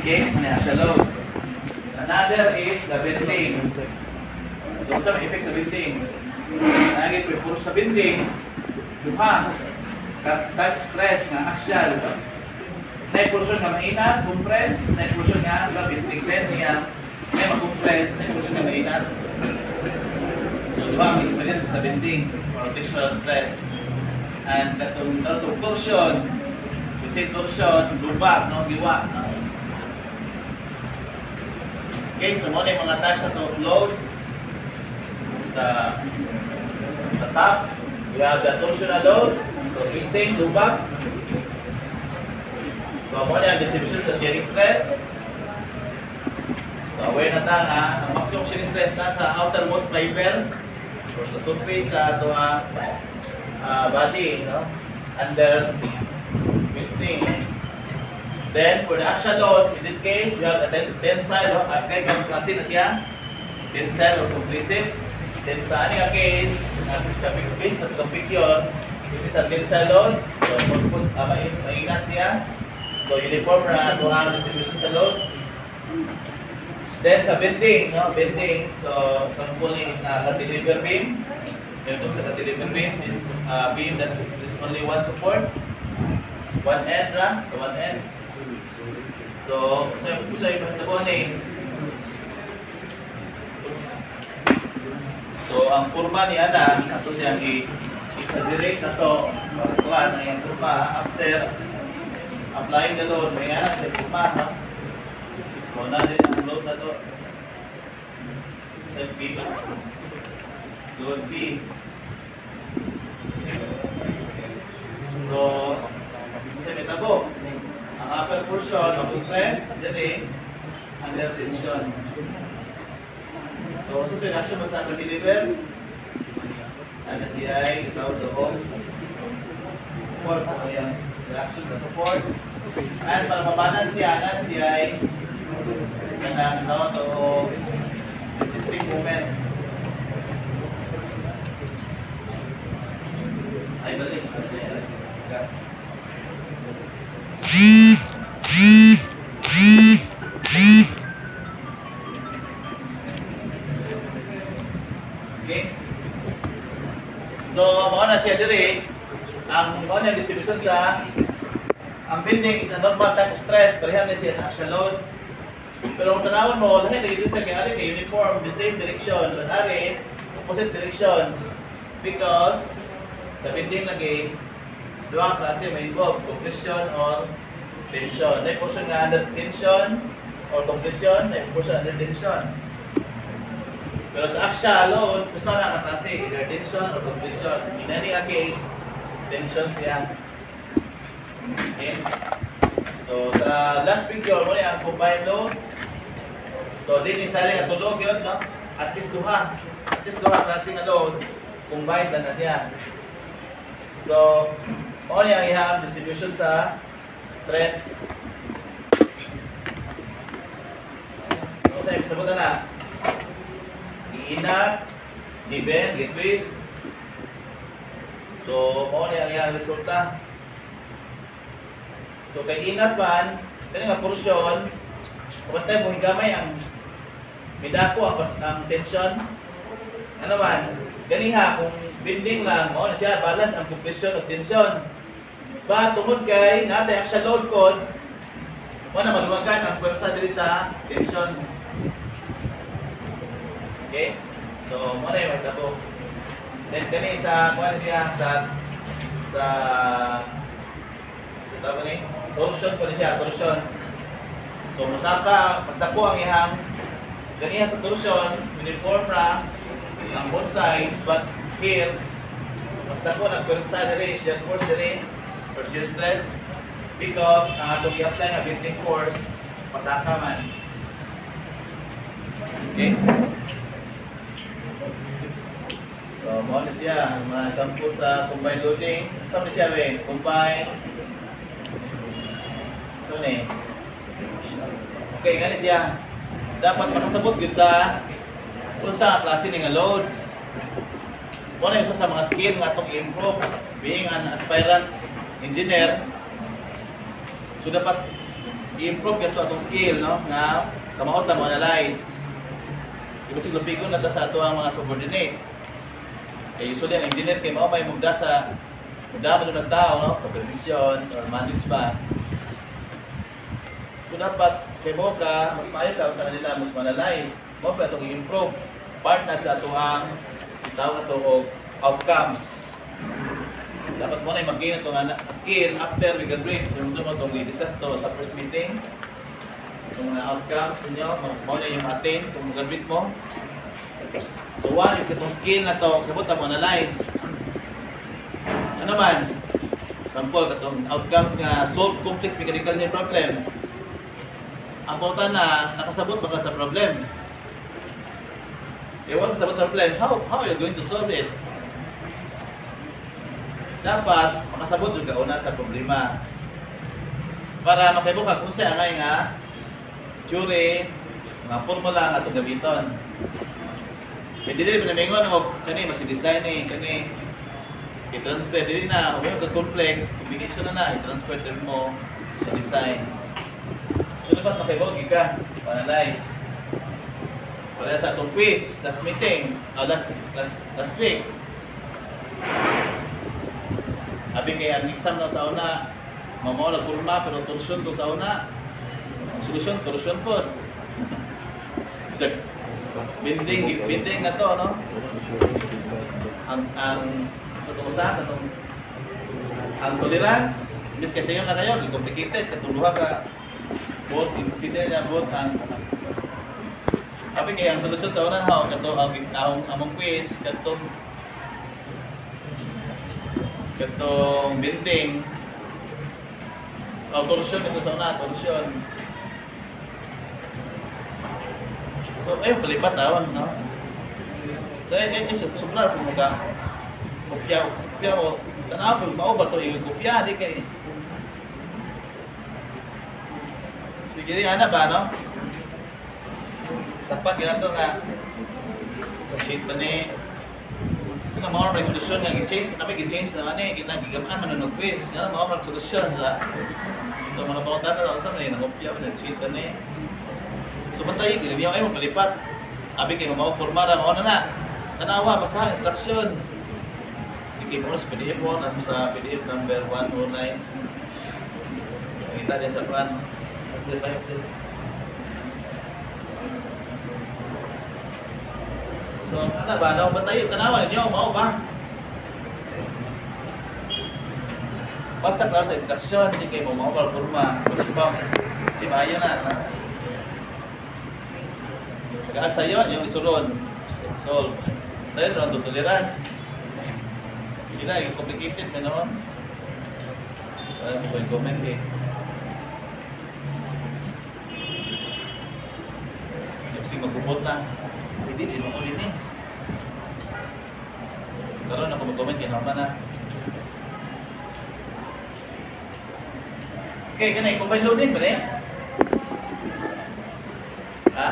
Okay, sa load. Another is the bending. So, sa may effect sa bending. Naging puro sa bending, duha, type stress nga axial. Na portion nga mainat, compress, na portion nga bending bend niya, may mag-compress, na portion nga mainat. So, duha ang experience sa bending or textural stress. And katong torsion, kasi torsion, lubak, no, giwa. No? Okay, so muna yung mga types na loads sa top. We have the torsional load, so twisting, lubak. So muna yung distribution sa shearing stress. So aware na tayo na, ang maximum shearing stress na sa outermost fiber or sa surface sa ito body, no? Under twisting. Then for the axial load, in this case, we have a tensile, no? Kaya ang klase na siya, tensile or compressive. Then sa aning case, sa picture, it is a tensile load. So maingat siya. So uniform na ito ang distribution sa load. Then sa bending, no? Bending, so sample is cantilever beam. Ito sa cantilever beam is beam that is only one support, one end, so one end. So yung nakuhanin. So ang kurma ni Ana, ito siyang i-exaggerate na ito, kuha na yung kurma after applying the load. May nga na kurma, no? So na din ang load na ito. Sa B. Load B. So, sa metabo, ang upper portion of compress, dyan under tension. So, sa reaction mo sa cantilever, ano siya ay itawag doon. Force mo yung reaction sa support. At para mabanan siya, ano siya ay itawag doon resisting moment. Ay, balik. Gas. Okay. So, mauna siya diri. Ang mauna distribution sa ang bending is a normal type of stress, parehan na siya sa axial load. Pero kung tanawin mo, lahat na ito siya kay uniform, the same direction, but ari, opposite direction. Because sa bending lagi, dua klase may involve compression or tension. May portion nga under tension or compression, may portion under tension. Pero sa axial load, gusto na klase either tension or compression. In any case, tension siya. Okay. So sa last picture mo ang combined loads. So din isali nga tulog yun, no? At least duha klase nga load combined na siya. So, all yung ihang distribution sa stress. So, sa sabot na. I-inat, i-bend, i-twist. So, all yung ihang resulta. So, kay inat pan, kaya nga portion, kapatay mo higamay ang midako ang tension. Ano man, ganiha kung bending lang, mo na siya balance ang compression of tension. Ba tungod kay natay axial load code, mo na maluwagan ang pwersa diri sa tension. Okay? So mo na yung magtabo. Then kani sa kuan siya sa tawag ni torsion ko siya, torsion. So musaka basta ko ang ihang ganiha sa torsion, uniform ra ang both sides, but here, basta ko nagpwersa diri, shear force diri, or shear stress, because ang atong i-apply nga bending force, pasaka man. Okay? So, mo na siya, mga sample sa combined loading. Saan na siya, combined. Ito na Okay, gani siya. Dapat makasabot kita kung sa klase nga loads. Kung ano yung isa sa mga skill nga itong i-improve being an aspirant engineer, so dapat i-improve ka atong skill, no? Nga kamahot mo analyze. Ibig sabihin lupigon na ta sa ato ang mga subordinate. Kaya usually ang engineer kay mao may mugda sa mugda man ng tao, no? Supervision or management. Kung dapat kay mo ka mas maayo ka sa kanila mas analyze, mo pa itong i-improve part na sa ato ang itawag ato og outcomes. Dapat mo na mag-gain ito nga skill after we graduate. Yung doon itong i-discuss ito sa first meeting. Itong mga outcomes ninyo, mo na yung attain kung graduate mo. So one is itong skill na ito, kabut mo analyze. Ano man? Example, itong outcomes nga solve complex mechanical engineering problem. Ang pauta na nakasabot baka sa problem. Ewan kasabot sa problem, how are you going to solve it? Dapat makasabot yung kauna sa problema para makaibo ka kung siya ngay nga theory, mga formula nga itong gamiton. Hindi rin pinamingon o kani mas i-design kani i-transfer din na kung yung complex combination na i-transfer din mo sa design. So dapat makaibo ka analyze para sa itong quiz last meeting last week. Sabi kay ang exam na sa una, mamaw nagpurma pero torsion to sa una. Ang solusyon, torsion po. Binding na to, no? Ang sa tumusa, ang tolerance, imbis kasi yun na kayo, complicated, katuluha ka, both, consider niya both ang sabi kay ang solusyon sa una, ang among quiz, katong binding torsion ito sa una, torsion. So ayun, palipat no? So sobra po mga kopya mo tanaw po, mao ba ito yung kopya, di kay sige ana ba, no? Sapat ginato nga sheet pa ni na mao ang resolution nga i-change kami i-change naman ginagigamaan man ng quiz nga mao ang resolution sa ito mga pautan na sa may nakopya man sheet ani so bantay gid niyo ay mo palipat abi kay mao formara mao na tanawa basa instruction iki mo sa PDF mo na sa PDF number 109 kita dia sa plan hasil baik so, ano ba? Ano ba tayo? Tanawan ninyo? Mao ba? Basta klaro sa instruction, hindi kayo mao ba kurma. Gusto ba? Di ba yun na? Pagkaag sa iyo, yung isulon. Solve. Dahil ron, tolerance. Hindi na, yung complicated na naman. Alam mo ba yung comment eh. Kasi magubot na. Hindi mo ko din eh. Karoon ako mag-comment kaya naman na. Okay, kanay, combine loading ba na yan? Ha?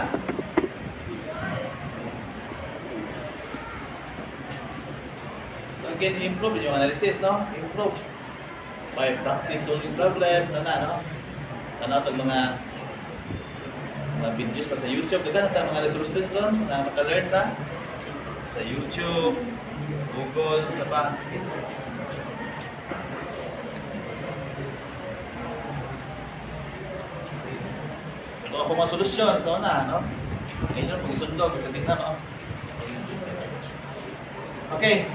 So again, improve yung analysis, no? Improve. By practice solving problems, no? Tanaw tag mga videos pa sa YouTube, daghan ta mga resources ron na maka-learn ta sa YouTube, Google, sa pa. Ito ako mga solusyon sa una, no? Ngayon pag isundog sa tingnan, no? Okay.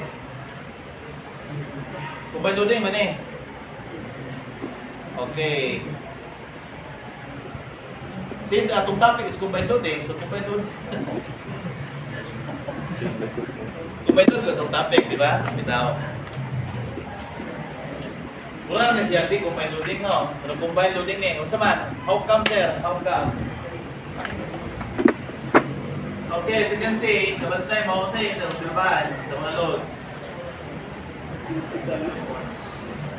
Combine loading man eh. Okay. Since atong topic is combined loading, so combined loading. Combined loading sa atong topic, di ba? Bitaw. Wala na siya, di combined loading, no? Pero combined loading eh. Kung man, how come sir? How come? Okay, as you can see, kabantay mo kasi yung silbahan sa mga loads.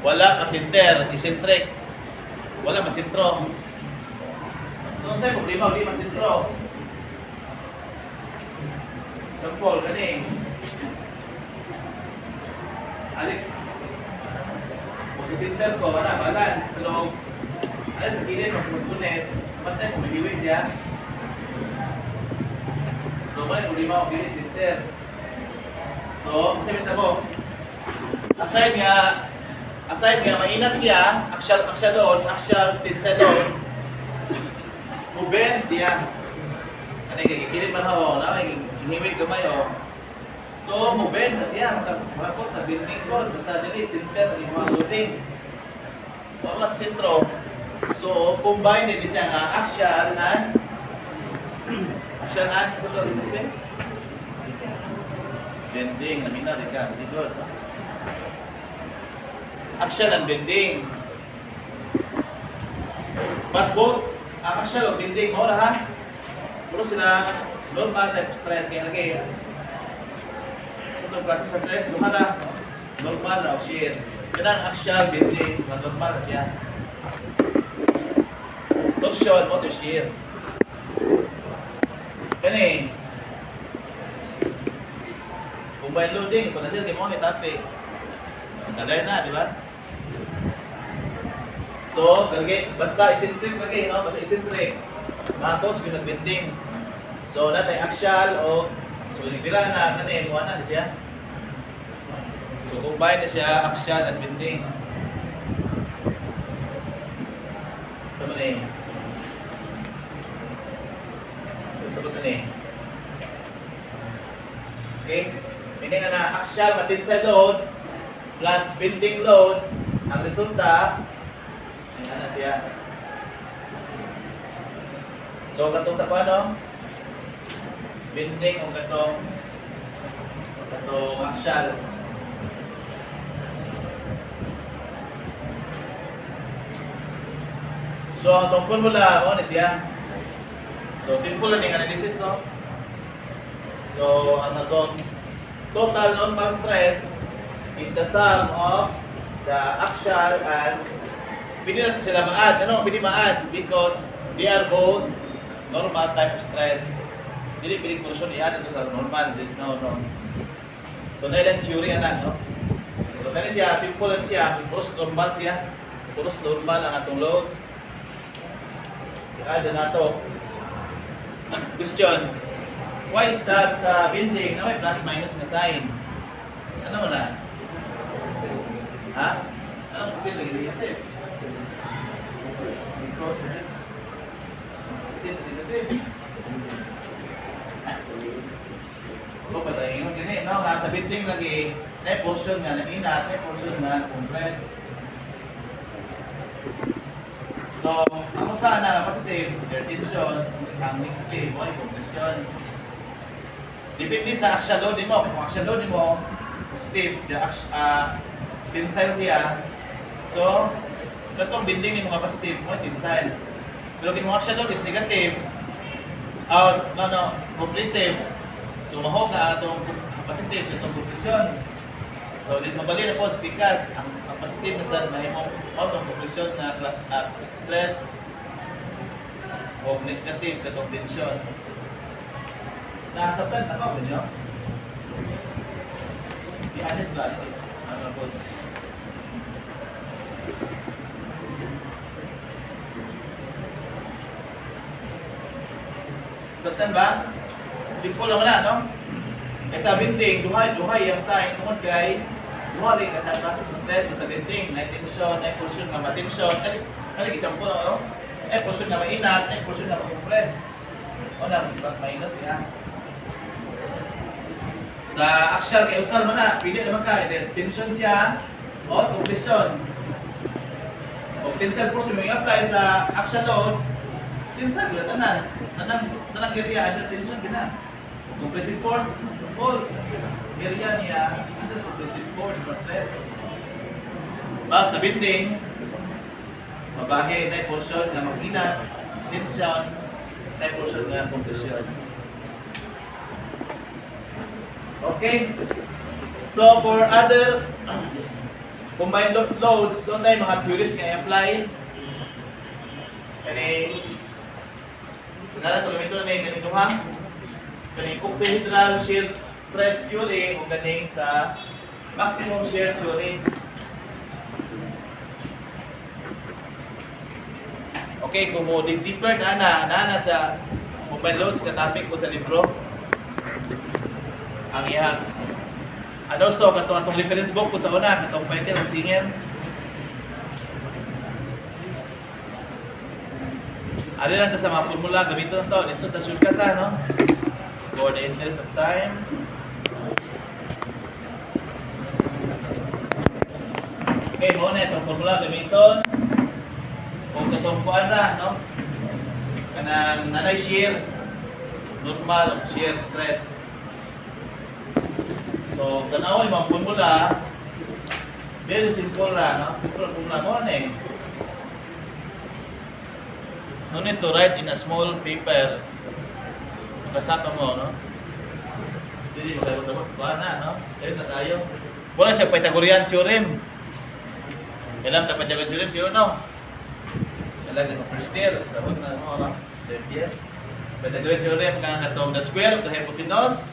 Wala masinter, eccentric. Wala masintro. So, sa'yo, problema, hindi masintro. Sampol, gani. Alik. Kung si center ko, balance. Pero, Ano sa kilid, magpunit, matay kung magiwin siya. So, may ulima o kilid center. So, sabi mo, aside nga mainat siya, aksya doon, aksya tinsa doon, muben siya. Ano yung kilid man ho, na may himig gamay ho. So, muben na siya, tapos sa building ko, basta dili, center, yung mga loading. Mga sentro. So, combine din siya nga action and bending, namina rin ka, very good. Action and bending. But both, action and bending, mo ha? Puro sila normal type of stress, kaya lagi. So, itong klase sa stress, duha na. Normal na o shear. Kaya action, bending, normal na siya. Torsion, motor shear. Kani, combine loading, kung nasir, kaya mo ni tapi. Tagay na, di ba? So, basta isintrip lagi, no? Basta isintrip. Matos, pinagbinding. So, natay axial o so, nagdila na, kani, kuha na siya. So, combine na siya, axial at binding. So, mali. Sabot na ni. Okay? Meaning na axial tensile load plus bending load, ang resulta ay na siya. So katong sa paano? Bending o katong axial. So ang itong formula mo ni siya. So simple lang yung analysis, no? So ang atong total normal stress is the sum of the axial and pwede natin sila ma-add. Ano? Pwede ma-add because they are both normal type of stress. Hindi pwede portion i-add ito sa normal. No. So nailang theory anak, no? So kani siya, simple lang siya. Puros normal siya. Puros normal ang atong loads. I-add na ito. Question. Why is that sa bending na may plus minus na sign? Ano mo na? Ha? Ano mo sabihin lagi negative? Because of this negative. O patay yung ganyan, no? Sa bending lagi, may portion nga na inat, may portion nga compress. So, ako sana positive, their tension, ang negative, o compression. Depende sa action load mo. Kung action load mo, positive, tensile siya. So, itong bending ni mga positive mo, tensile. Pero kung action load is negative, compressive. So, mahog na itong positive, itong compression. So, dito mabali na po because ang positive na sa mahimong itong compression na stress o negative itong tension. Nasabtan na ba nyo? I-honest ba? Ano po? Sabtan ba? Simple lang na, no? Kaya sa bending, duhay ang sign tungkol kay duhay ang klase sa stress sa bending, na tension, na portion na ma-tension. Kaya isang po, no? Portion na mainat, portion na ma-compress. O na, plus minus yan. Sa axial kay usal mo na, pili naman ka, tension siya o compression. O tensile force mo i-apply sa axial load, tensile wala tanang area under tension gina. Compressive force, full area niya under compressive force for stress. Sa bending, mabahe na portion na makina, tension, na portion na compression. Okay? So, for other combined loads, doon tayo mga theories nga i-apply. Kani, sigara ito gamito na yung ganito ha. Kani, octahedral shear stress theory o ganing sa maximum shear theory. okay kung mo dig deeper na sa combined loads ka topic ko sa libro. Ang iya. Ano so katong reference book ko sa una katong title ng Singer. Ano lang sa mga formula gamiton to. Dito ta shortcut no. For the interest of time. Okay, mo na itong formula gamiton. Kung itong kuan na, no? Kanang nanay shear, normal, shear stress. So, tanaw yung mga formula, very simple na, no? Simple formula mo na eh. No need to write in a small paper. Makasaka mo, no? Hindi mo kayo sabot, kuan na, no? Kaya na tayo. Wala siya Pythagorean theorem. Alam ka Pythagorean theorem, sino no? Alam ka first year, sabot na mo, no? Third year. Pythagorean theorem nga katong the square of the hypotenuse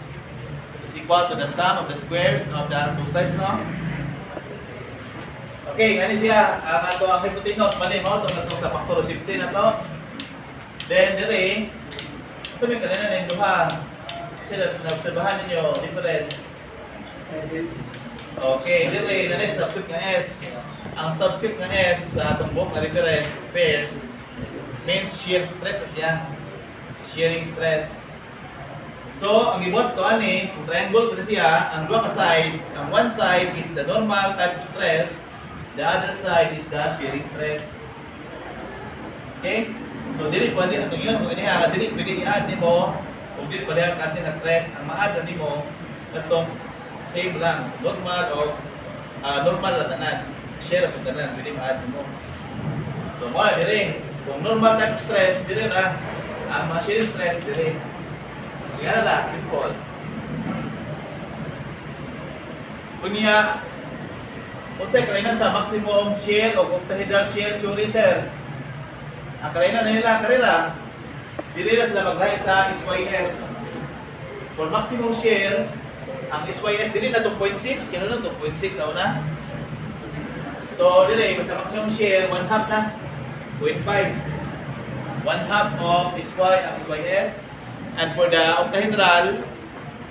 is equal to the sum of the squares of the two sides, no? Okay, ano siya? Ang ato ang hypotenuse, mali mo, itong sa factor of 15 na to. Then, dire, sabi ka na yung duha. Sila, naobserbahan ninyo, difference. Okay, dire, nalit subscript nga S. Ang subscript nga S sa atong buong na reference, pairs, means shear stress siya. Shearing stress. So, ang ibot ko ani, kung triangle ko siya, ang dua ka side, ang one side is the normal type of stress, the other side is the shearing stress. Okay? So, dili pwede atong yun, kung iniha, dili pwede i-add nimo, kung dili pwede kasi na stress, ang ma-add nimo, itong same lang, normal o normal na tanan, share of tanan, pwede ma-add nimo. So, mo dili, kung normal type of stress, dili na, ang mga shearing stress, dili. Yan na, simple. Kunya, kung sa kainan sa maximum shear o octahedral shear theory, sir, ang kainan na nila karera, dili na sila maglahi sa SYS. For maximum shear, ang SYS dili na 2.6, kino na 2.6 na una. So, dili, sa maximum shear, 1/2 na, 0.5. 1/2 of SYS. And for the octahedral,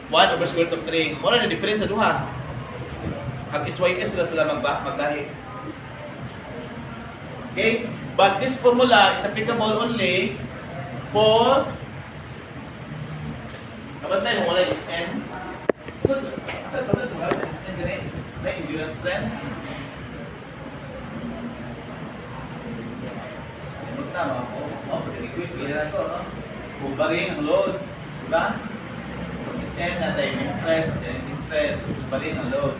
1/square root of 3. Muna na difference sa duha. Ang SYS sila maglahi. Okay? But this formula is applicable only for kapatay kung wala is N. So, asa wala is N din may endurance strength. Tama ko. Pag-request ganyan ako, no? Kung baling ang load, diba? Is N na timing stress, generating stress, baling ang load.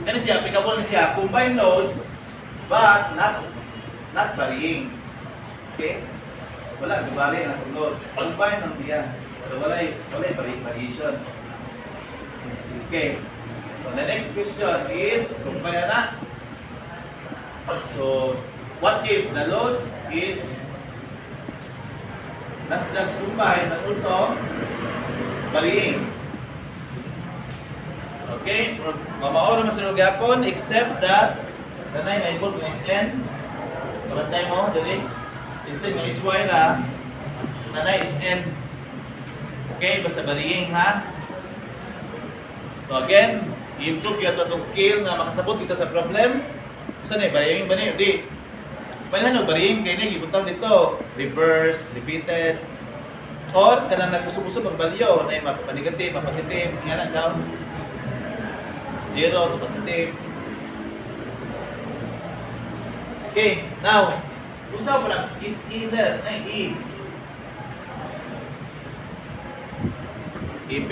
Ano siya? Applicable na siya. Combined loads, but not varying. Okay? Wala, gabali ang load. Combined lang siya. So, wala variation. Okay. So, the next question is, combine na. So, what if the load is not just combined, but also varying? Okay? Mamaw naman sa gapon, except that kanay na involved ng SN. Kapantay mo, dali. Instead ng SY na, nanay SN. Okay? Basta varying, ha? So again, i-improve kita itong skill na makasabot kita sa problem. Saan eh? Varying ba niyo? Di. Pwede varying kayo niya, ibutang dito. Reverse, repeated. Or, kanang nagpuso-puso pag-value, na yung mapanegative, mapositive, nga lang daw. 0 to positive. Okay, now, usaw pa lang, is E, sir. Ay, E. EP.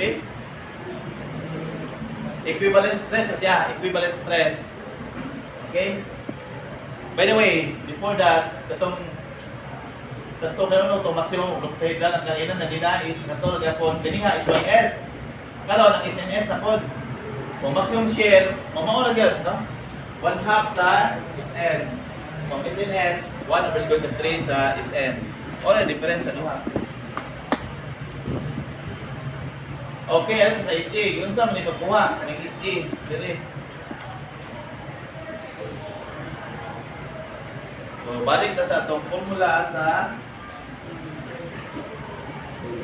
Equivalent stress na siya. Equivalent stress. Okay? By the way, before that, katong maximum octahedral at kainan na nila is katong gapon kini nga SYS. Kalo ang SNS na pod. Kung maximum shear, mamauna gyud, no? 1/2 sa SN. Kung SNS, 1/square root of 3 sa SN. Wala difference sa duha. Okay, ano sa SE? Yung sa man ipagkuha, kaning SE, dili. So, balik na sa itong formula sa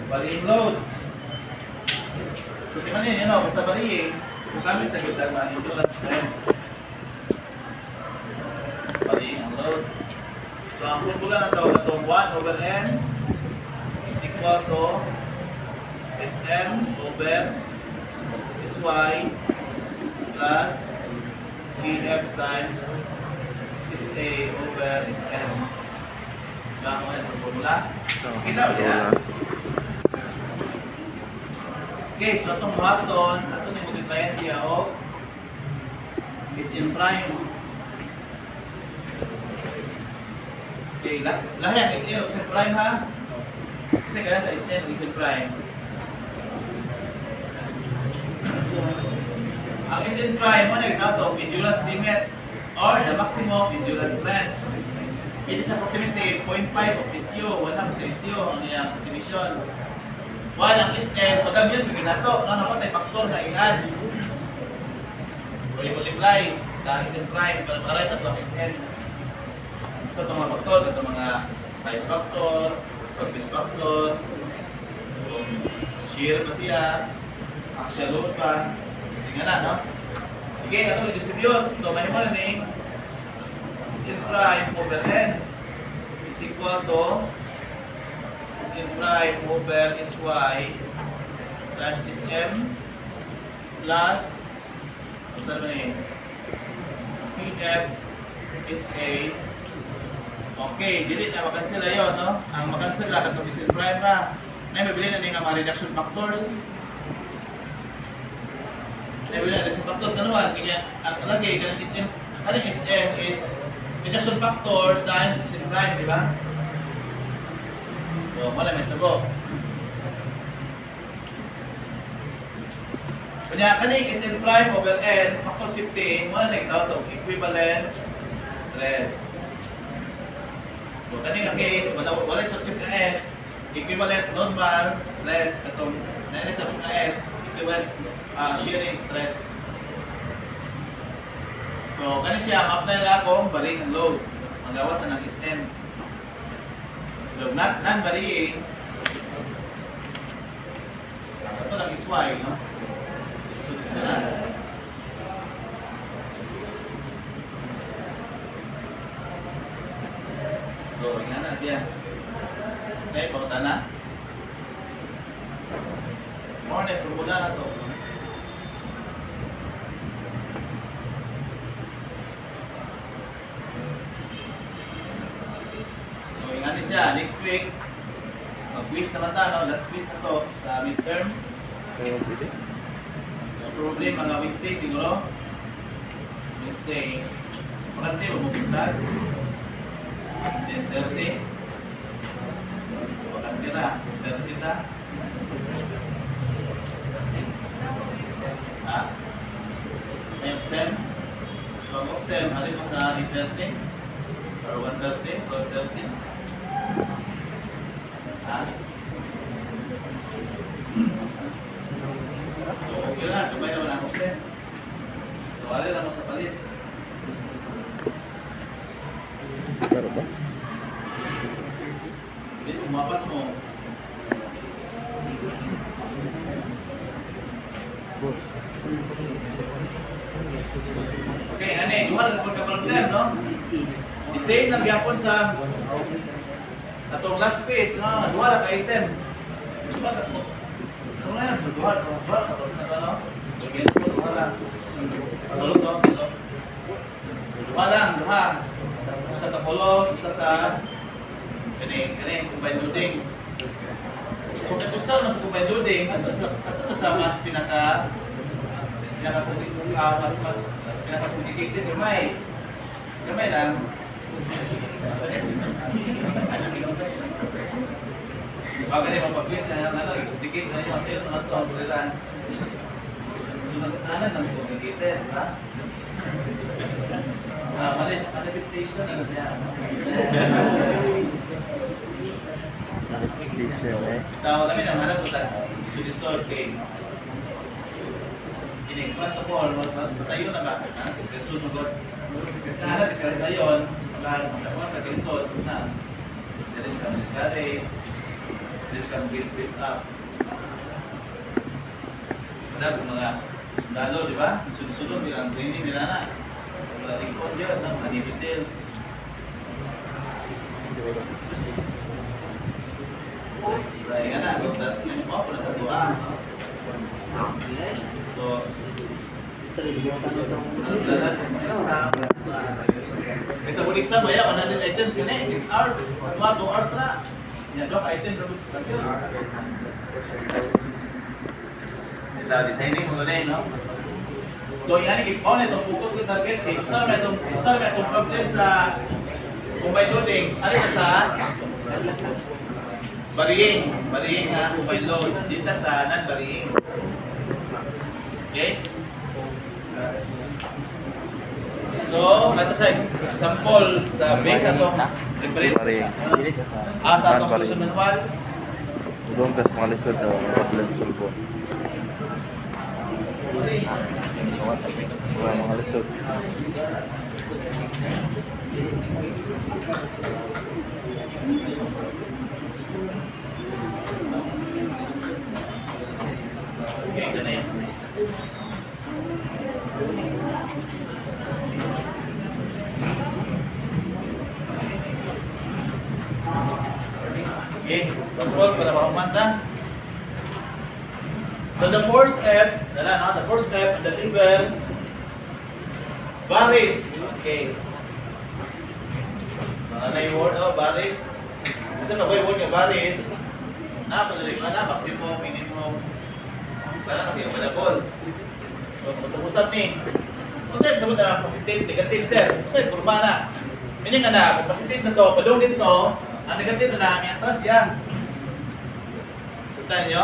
varying loads. So, tingnan niyo, basta varying, gamit na yung dagman endurance strength. Varying ang load. So, ang formula na tawag itong 1 over n is equal to Sm over Sy plus Kf times Sa over Sm. Diba mo yan ang formula? Kita mo yan? Okay, so itong buhaton, ito na yung multiplyan siya o Sm prime. Okay, lahat yung Sm prime ha? Kasi kaya sa Sm prime. Ang Sm prime mo nagkakato endurance limit or the maximum endurance strength. It is approximately 0.5 of SU, 1 SU ang iyang estimation. While ang Sm, pagam yun, ginato, naman tayo paksor na ingan. Multiply sa Sm prime, para makarita ito ang Sm. So itong mga faktor, itong mga size factor, surface factor, shear pa siya, axial load pa, sige nga na, no? Sige, ito i-distribute. So mahimo na ni Sm prime over n is equal to Sm prime over Sy times Sm plus ano ba ni Kf Sa. Okay, dili na makansela yon, no? Ang makansela katong Sm prime na mabili na ni nga mga reduction factors. Mabili na reduction factors kanuan kaya ang lagi kanang Sm is reduction factor times Sm prime, di ba? So, malamit na po. Kanya kaning Sm prime over n factor 15 mo na ito equivalent stress. So, kaning ang case, wala subject na S, equivalent normal stress. Itong subject na S, equivalent shearing stress. So, kaning siya, apply na akong varying loads. Ang gawasan ng Sm. So, non-varying. Ito lang is Y, no? So, ito na. So, ingana na siya. Okay, pauta na. Morning, formula na to. So, ingana siya. Next week, mag-quiz naman tayo, no? Last quiz na to sa midterm. Probably mga Wednesday siguro. Wednesday. Maganda yung mag-vlog. 10:30. Maganda na. 10:30 na. Ha? Sem. So, Sem, hari mo sa 8:30 or 1:30, 12:30. Ha? So, okay na. Kumay naman ako, Sem. So, alin lang mo sa palis. Claro ba? Hindi, umapas mo. Okay, ano eh, duha na sa problem, no? I-save na biyapon sa atong last phase, no? Duha na ka-item. Duha na ka. Ano na yan? Duha na ka, no? Again, duha lang. Tulog, no? Duha lang, duha. Isa sa kulong, isa sa combined loading. So, gusto mo sa combined loading, ito sa mas pinaka-complicated, gamay lang. Baga na yung mapag-quiz na i-complicate na yung sa'yo naman ito ang tolerance. Sunod-anan ng complicated, ha? Manifestation, ano siya? Manifestation, eh. Ito, kami naman na po sa isulisor kay in front of all, masayo na ba? Kasi sunod, kasi nahanap ka sa yon, plan, mga nag-insult na. Dili ka miscarriage, dili ka build up. Wala kung mga sundalo, di ba? Sunod-sunod, ang training nila na. Wala tingkod yun, mga Navy SEALs. Kaya nga na, yung mga pala sa tuwa. So, may sa bulik sa maya, 100 items yun eh, 6 hours, 2 hours na. Yan, doon, item, ito, designing mo na no? So, yan, ikaw na itong focus sa target, usap na itong problem sa combined loading. Ano na sa varying na combined loads, dito sa non-varying. Okay? So, ito sa example sa base atong reference. Sa atong solution manual. Doon tas mga lisod o problem sulbo. Mga lisod. Okay, ito na yan. Okay, control para makumanda. So the first step, the first step in the table varies. Okay. Ano yung word varies? Kasi pag yung word yung varies, patuloy ka na, maximum, minimum. Sana kasi available. So, usap-usap ni. Kung sa'yo, sabot na positive, negative, sir. Kung sa'yo, kurma na. Meaning ka na, kung positive na to, padung dito, ang negative na namin, atras yan. Sabtan nyo?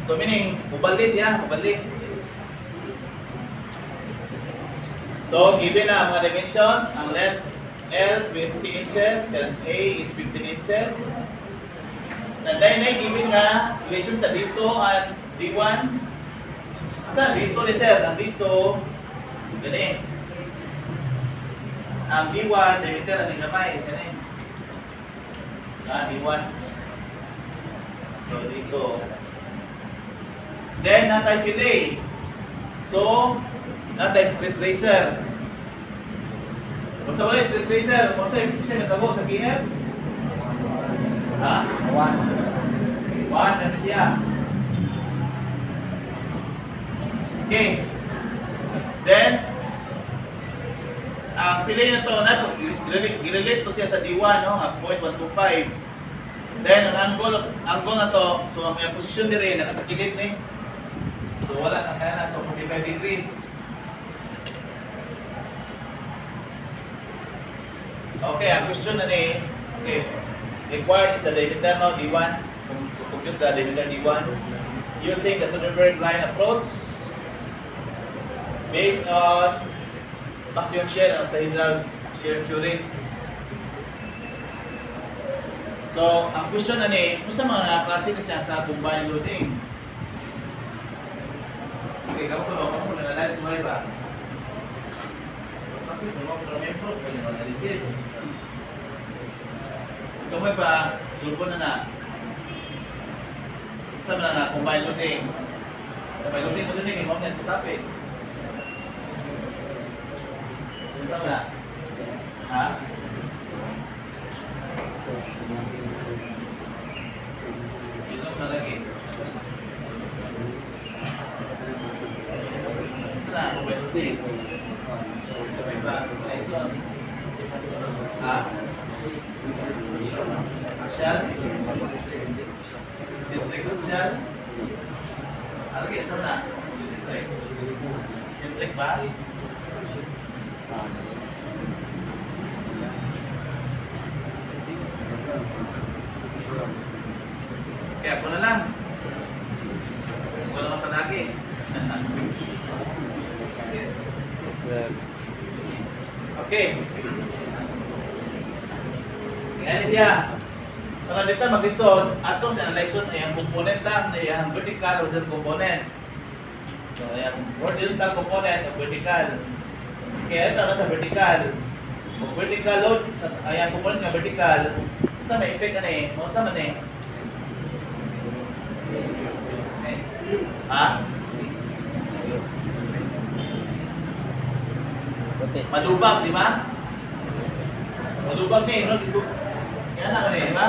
So, meaning, mubalik siya, mubalik. So, given na ang mga dimensions, ang length L 20 inches, and A is 15 inches. Nanday na given nga relation sa dito at D1. Asa dito ni sir, ang dito gani. Ang D1 diameter ang gamay gani. D1. So dito. Then natay fillet. So natay stress racer. Basta wala stress racer, basta siya natabo sa PF. Ha? 1 na siya. Okay. Then, ang fillet na to, i-relate to siya sa D1, no? Ang 0.125. Then, ang angle na to, so ang position dire, nakatakilid ni. So, wala na kaya na. So, 45 degrees. Okay, ang question na ni, okay. Required is the diameter no D1 to compute the diameter D1 using the Soderberg line approach based on maximum shear and octahedral shear theories. So, ang question na ni, kung sa mga klase na siya sa combined loading? Okay, kamu ko na-analyze mo ba? Bakit sa mga membro ko yung analysis? Kamay pa, sulbo na na. Sa mga na, combined loading. Combined loading mo din yung mga topic. Sa mga? Ha? Ito na lagi. Ito na, combined loading. Kamay pa, lesson. Ha? Aksyan? Simple aksyan? Ano kaya sana? Simple ba? Kaya ako na lang. Ako naman palagi. Okay. Ngayon siya. Para dito mag-resolve, atong sa analyzon ay ang component lang, ay ang vertical horizontal components. So, ay ang horizontal component o vertical. Kaya ito na sa vertical. Kung vertical load, ayan component nga vertical, sa may effect ano eh, mo sa man eh. Ha? Madubag, di ba? Madubag ni, no? Yan na ano eh, di ba?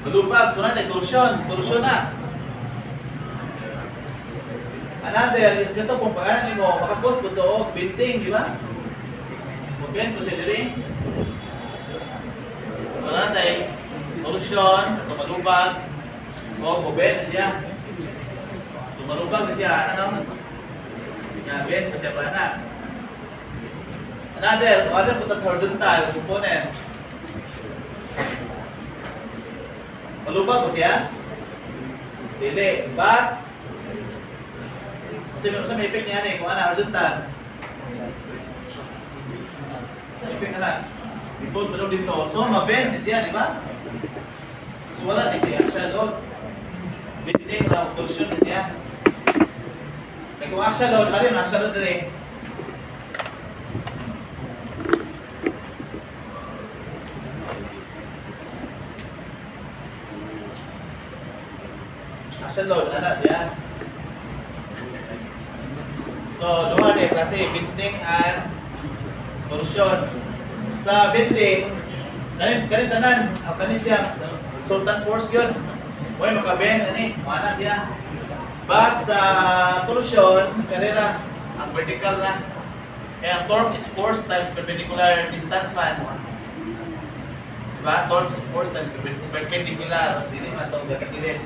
Madubag, sunod ay torsion na. Another is ganito kung pag-anan mo, makapos ko ito, binding, di ba? Mag-bend ko siya diri. So natin, torsion, tumalubag, o bend na siya. Tumalubag na siya, ano? Bend ko siya pa na. Another punta sa horizontal component. Malubag ko siya. Dili, but sa may effect niya kung ano, horizontal. Sa effect na lang. Ipod mo dito. So, mabend siya, di ba? So, wala din siya. Action load. Binding na, torsion na siya. Kaya kung action load, ano yung action load rin? Action load, ano siya? So, duha din kasi binding and torsion. Sa binding, ganit tanan, kanin siya, resultant force yun. Huwag makabend, mana siya. But sa torsion, kanila, ang vertical na. Kaya torque is force times perpendicular distance man. Diba? Torque is force times perpendicular. Hindi man itong gagawin.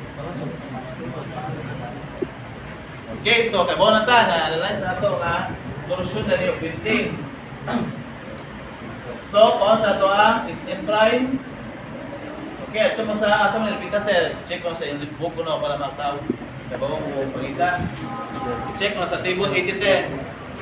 Okay, so kay na ta na analyze na ito nga torsion na niyo binding. So, kung sa ito is n prime. Okay, ito mo sa asa mo nilipita sir. Check mo sa book ko no para makataw. Diba mo pagita. Check mo sa table 8010.